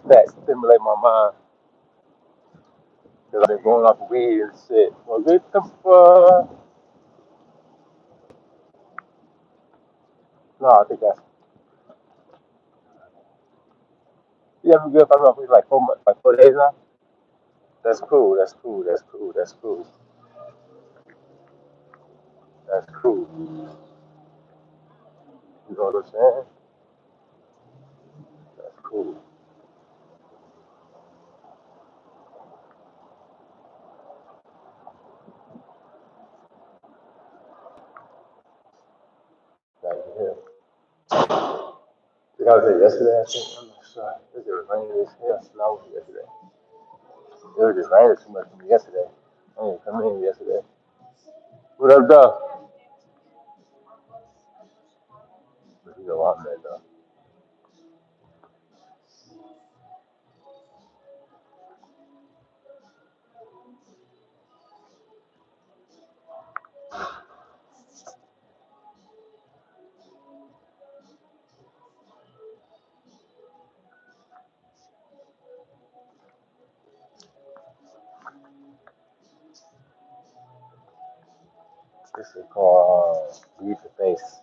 That stimulate my mind because I've been going off weed and shit. Well, get the fuck. No, I think that's. Yeah, I'm good. If I'm off weed like 4 months, like 4 days now. That's cool. That's cool. That's cool. That's cool. That's cool. You know what I'm saying? That's cool. Like, yeah. Did I was there yesterday? I think. I'm not sure. It was raining as hell. Snow yesterday. It was just raining too much for me yesterday. I didn't come in yesterday. What up, though? But you know I'm there, though. This is called Read the Face.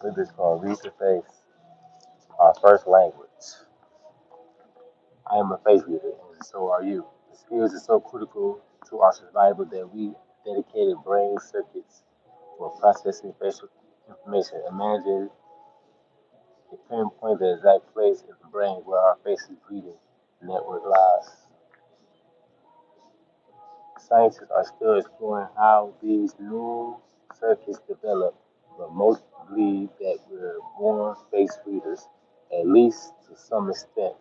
This is called Read the Face, our first language. I am a face reader, and so are you. The skills are so critical to our survival that we dedicated brain circuits for processing facial information. Imagine a pinpoint the exact place in the brain where our faces reading network lies. Scientists are still exploring how these neural circuits develop, but most believe that we're born face readers, at least to some extent.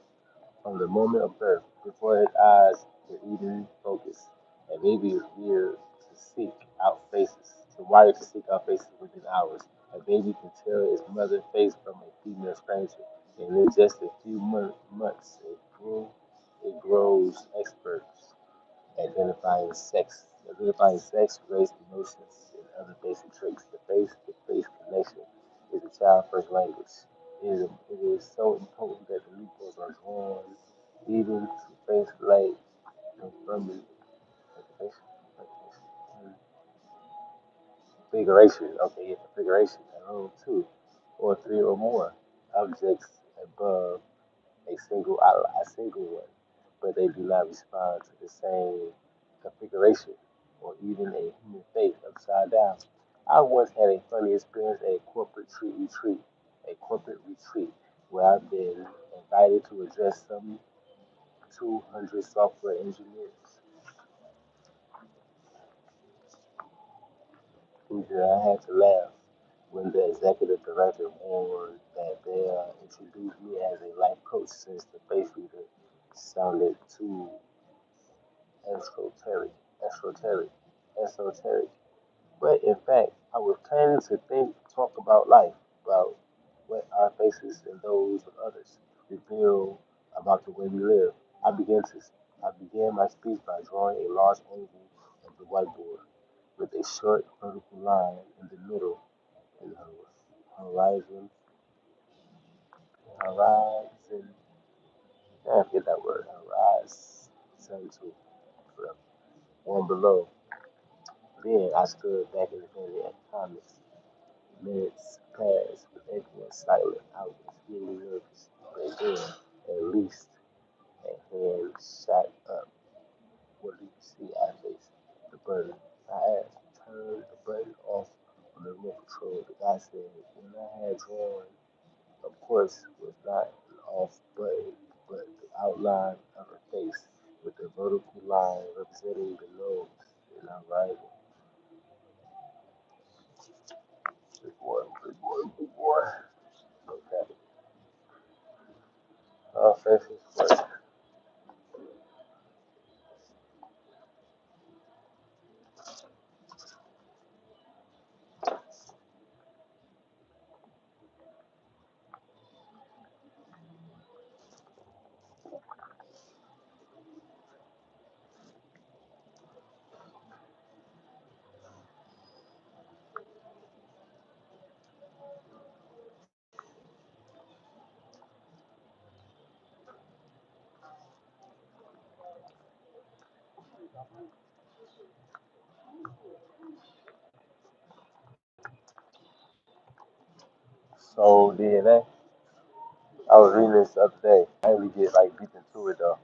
From the moment of birth, before his eyes were even focused, a baby is weird to seek out faces, to wired to seek out faces within hours. A baby can tell its mother's face from a female stranger, and in just a few months, it grows experts identifying sex, race, emotions, and other basic traits. The face-to-face connection is a child's first language. It is so important that the loopholes are drawn even to face light confirming configuration. Okay, yeah, configuration. Two or three or more objects above a single one, but they do not respond to the same configuration or even a human face upside down. I once had a funny experience at a corporate retreat where I've been invited to address some 200 software engineers. I had to laugh when the executive director warned that they introduced me as a life coach since the face reader sounded too esoteric, esoteric, esoteric. But in fact, I was planning to talk about life, about what our faces and those of others reveal about the way we live. I began to, I began my speech by drawing a large oval of the whiteboard with a short vertical line in the middle and horizon, horizon. I forget that word. Horizon to one below. Then I stood back in the family at comics. Minutes passed with everyone silent. I was really nervous. But then, at least, a hand shot up. What do you see? I faced the button. I asked, turn the button off on the remote control. The guy said, when I had drawn, of course, was not an off button, but the outline of her face with the vertical line representing the nose and our right. Good boy, good boy, good boy. Okay. Faces first. So DNA, I was reading this the other day. I didn't really get like deep into it though.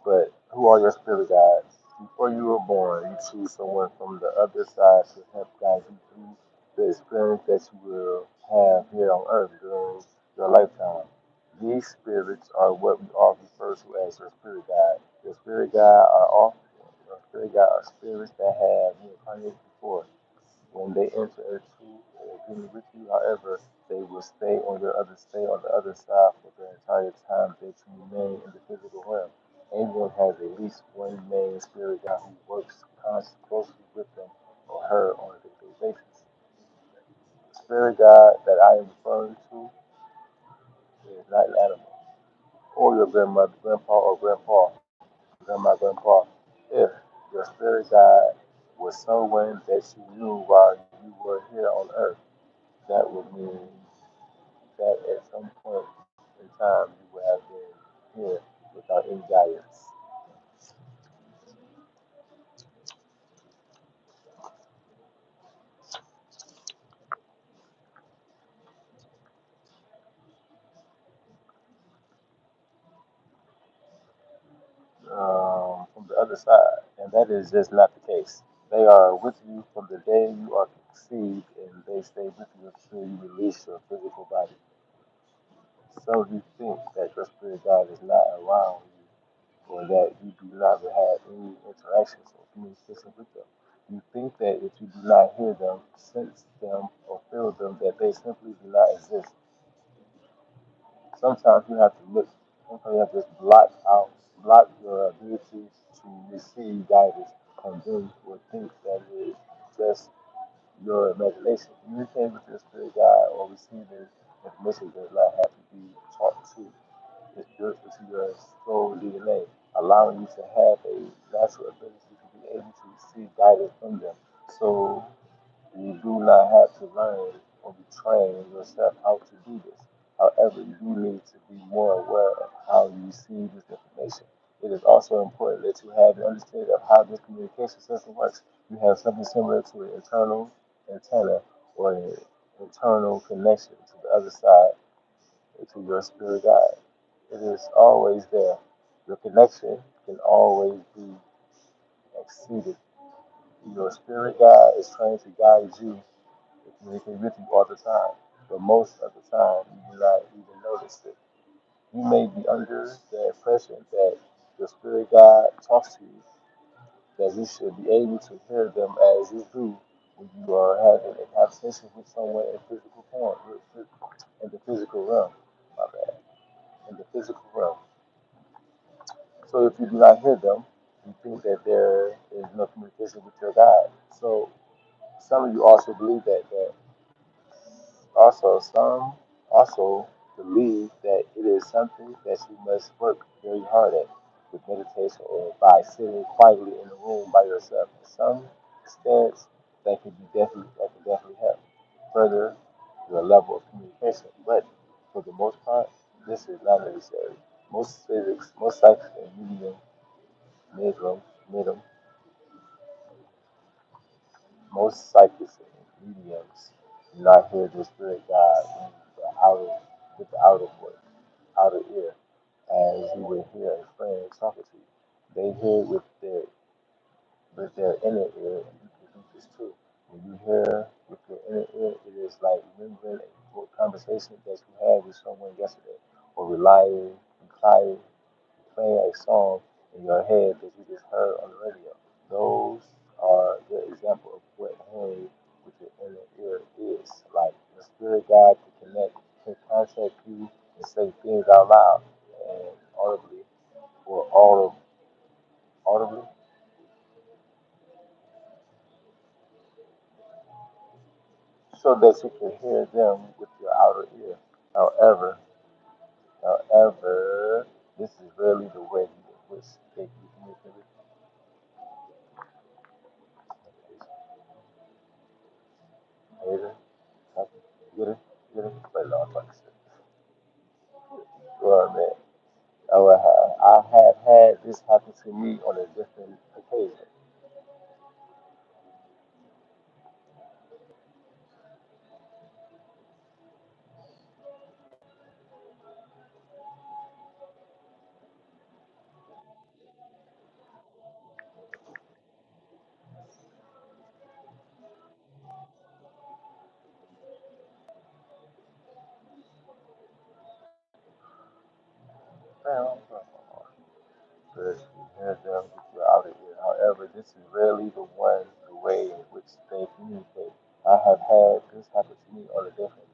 But who are your spirit guides? Before you were born, you choose someone from the other side to help guide you through the experience that you will have here on earth during your lifetime. These spirits are what we often refer to as your spirit guide. Your spirit guide are spirits that have reincarnated before. When they enter into an agreement with you, however, they will stay on the other side for the entire time that you remain in the physical realm. Everyone has at least one main spirit guide who works closely with them or her on a daily basis. The spirit guide that I am referring to is not an animal, or your grandmother, grandpa, or grandpa. If your spirit guide was someone that you knew while you were here on earth, that would mean that at some point in time you would have been here without any guidance. From the other side, and that is just not the case. They are with you from the day you are conceived, and they stay with you until you release your physical body. Some of you think that your spirit guide is not around you, or that you do not have any interactions or communication with them. You think that if you do not hear them, sense them, or feel them, that they simply do not exist. Sometimes you have to look, sometimes you have to just block your ability to receive guidance, and then you will think that it is just your imagination. Communicating with your spirit guide or receiving information does not have to be taught to. It's built into your soul DNA, allowing you to have a natural ability to be able to receive guidance from them. So you do not have to learn or be trained yourself how to do this. However, you do need to be more aware of how you receive this information. It is also important that you have an understanding of how this communication system works. You have something similar to an internal antenna or an internal connection to the other side, to your spirit guide. It is always there. Your connection can always be exceeded. Your spirit guide is trying to guide you, communicate with you all the time. But most of the time, you do not even notice it. You may be under the impression that your spirit guide talks to you, that you should be able to hear them as you do when you are having a conversation with someone in physical form, in the physical realm. My bad. In the physical realm. So if you do not hear them, you think that there is no communication with your guide. So some of you also believe that. Some also believe that it is something that you must work very hard at with meditation or by sitting quietly in a room by yourself. To some extent, that can definitely help further your level of communication. But for the most part, this is not necessary. Most psychics and medium, most psychics and mediums do not hear the spirit guide in the outer with the outer voice, outer ear, as you would hear a friend talking to you. They hear with their inner ear, and you can do this too. When you hear with your inner ear, it is like remembering a full conversation that you had with someone yesterday, or replying, playing a song in your head that you just heard on the radio. Those are the example of what hearing with your inner ear is. Like the spirit guide can contact you and say things out loud and audibly or audibly so that you can hear them with your outer ear. However, however, this is rarely the way in which they communicate with you. Later, get it, get it, but no, I'm about to say. Well, man. I have had this happen to me on a different occasion. Man, but hear them get you out of here. However, this is rarely the way in which they communicate. I have had this happen to me on a different